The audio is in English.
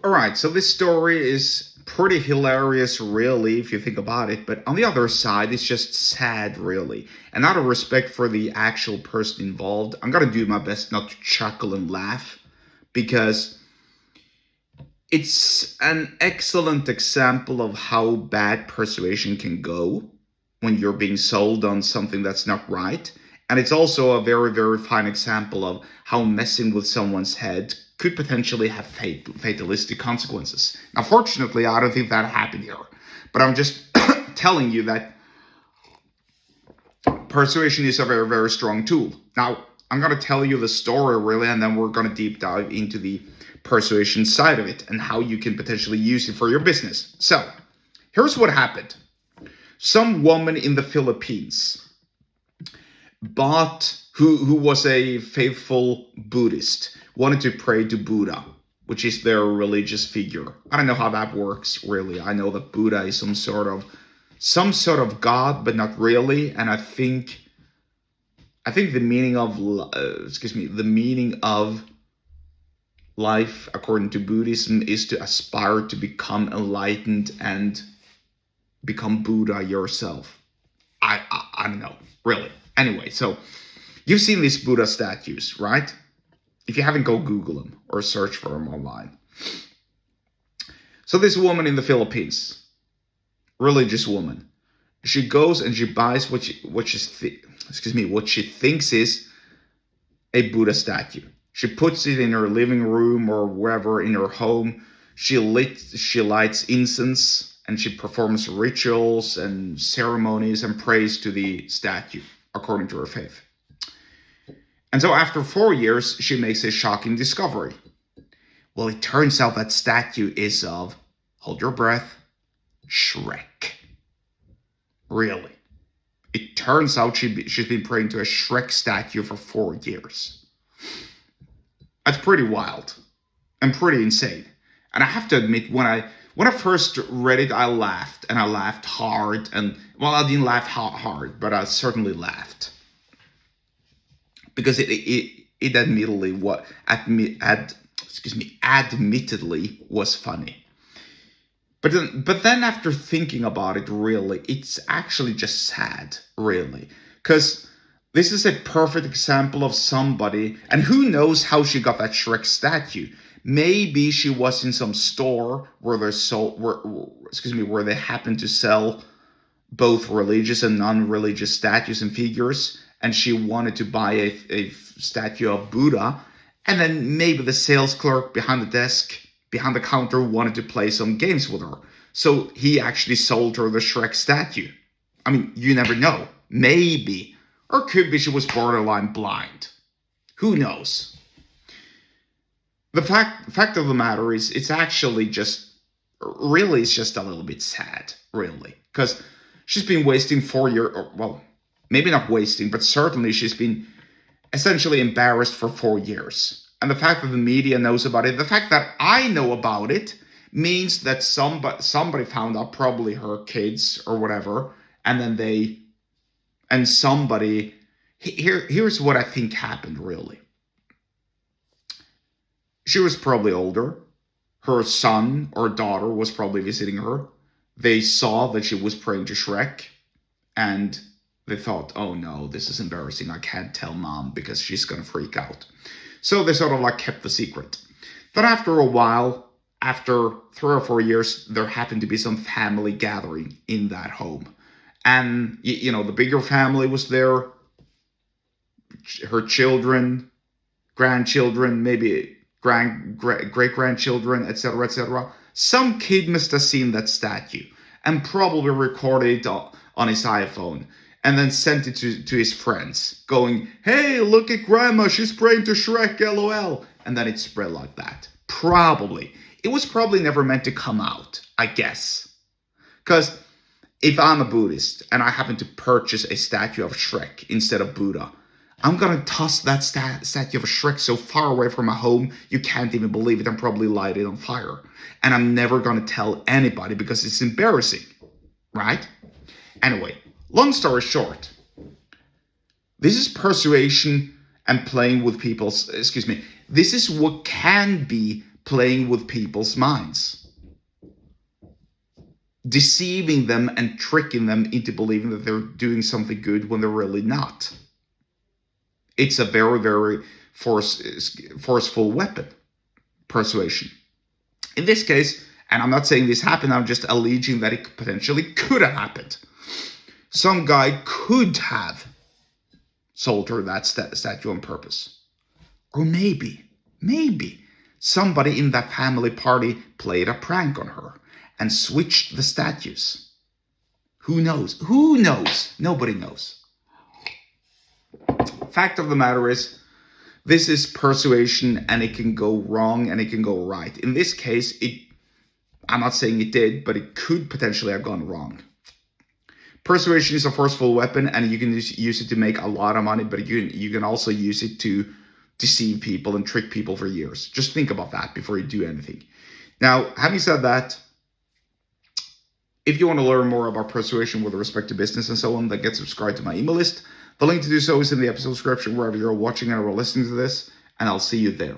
All right, so this story is pretty hilarious, really, if you think about it. But on the other side, it's just sad, really. And out of respect for the actual person involved, I'm gonna do my best not to chuckle and laugh because it's an excellent example of how bad persuasion can go when you're being sold on something that's not right. And it's also a very, very fine example of how messing with someone's head could potentially have fatalistic consequences. Now, fortunately, I don't think that happened here. But I'm just telling you that persuasion is a very, very strong tool. Now, I'm going to tell you the story, really, and then we're going to deep dive into the persuasion side of it and how you can potentially use it for your business. So, here's what happened. Some woman in the Philippines who was a faithful Buddhist, wanted to pray to Buddha, which is their religious figure. I don't know how that works, really. I know that Buddha is some sort of god, but not really. And I think the meaning of life, according to Buddhism, is to aspire to become enlightened and become Buddha yourself. I don't know, really. Anyway, so you've seen these Buddha statues, right? If you haven't, go Google them or search for them online. So this woman in the Philippines, religious woman, she goes and she buys what she thinks is a Buddha statue. She puts it in her living room or wherever in her home. She lights incense and she performs rituals and ceremonies and prays to the statue according to her faith. And so after 4 years, she makes a shocking discovery. Well, it turns out that statue is of, hold your breath, Shrek. Really. It turns out she's been praying to a Shrek statue for 4 years. That's pretty wild and pretty insane. And I have to admit, when I first read it, I laughed, and I laughed hard. And, well, I didn't laugh hard, but I certainly laughed. Because it admittedly was funny. But then after thinking about it, really, it's actually just sad, really. Because this is a perfect example of somebody, and who knows how she got that Shrek statue. Maybe she was in some store where they happen to sell both religious and non-religious statues and figures, and she wanted to buy a statue of Buddha, and then maybe the sales clerk behind the counter wanted to play some games with her. So he actually sold her the Shrek statue. I mean, you never know. Maybe. Or could be she was borderline blind. Who knows? The fact of the matter is, it's actually just a little bit sad, really. Because she's been wasting 4 years, well, maybe not wasting, but certainly she's been essentially embarrassed for 4 years. And the fact that the media knows about it, the fact that I know about it, means that somebody found out, probably her kids or whatever, and then here's what I think happened, really. She was probably older. Her son or daughter was probably visiting her. They saw that she was praying to Shrek, and they thought, oh no, this is embarrassing. I can't tell mom because she's going to freak out. So they sort of kept the secret. Then after a while, after 3 or 4 years, there happened to be some family gathering in that home. And, the bigger family was there. Her children, grandchildren, maybe great-grandchildren, etc., etc. Some kid must have seen that statue and probably recorded it on his iPhone and then sent it to his friends, going, hey, look at grandma, she's praying to Shrek, LOL. And then it spread like that. Probably. It was probably never meant to come out, I guess. Because if I'm a Buddhist and I happen to purchase a statue of Shrek instead of Buddha, I'm going to toss that statue of Shrek so far away from my home, you can't even believe it, and probably light it on fire. And I'm never going to tell anybody because it's embarrassing, right? Anyway, long story short, this is persuasion and playing with this is what can be playing with people's minds, deceiving them and tricking them into believing that they're doing something good when they're really not. It's a very, very forceful weapon, persuasion. In this case, and I'm not saying this happened, I'm just alleging that it potentially could have happened. Some guy could have sold her that statue on purpose. Or maybe somebody in that family party played a prank on her and switched the statues. Who knows? Who knows? Nobody knows. Fact of the matter is, this is persuasion, and it can go wrong and it can go right. In this case, I'm not saying it did, but it could potentially have gone wrong. Persuasion is a forceful weapon, and you can use it to make a lot of money, but you can also use it to deceive people and trick people for years. Just think about that before you do anything. Now, having said that, if you want to learn more about persuasion with respect to business and so on, then get subscribed to my email list. The link to do so is in the episode description wherever you're watching or listening to this, and I'll see you there.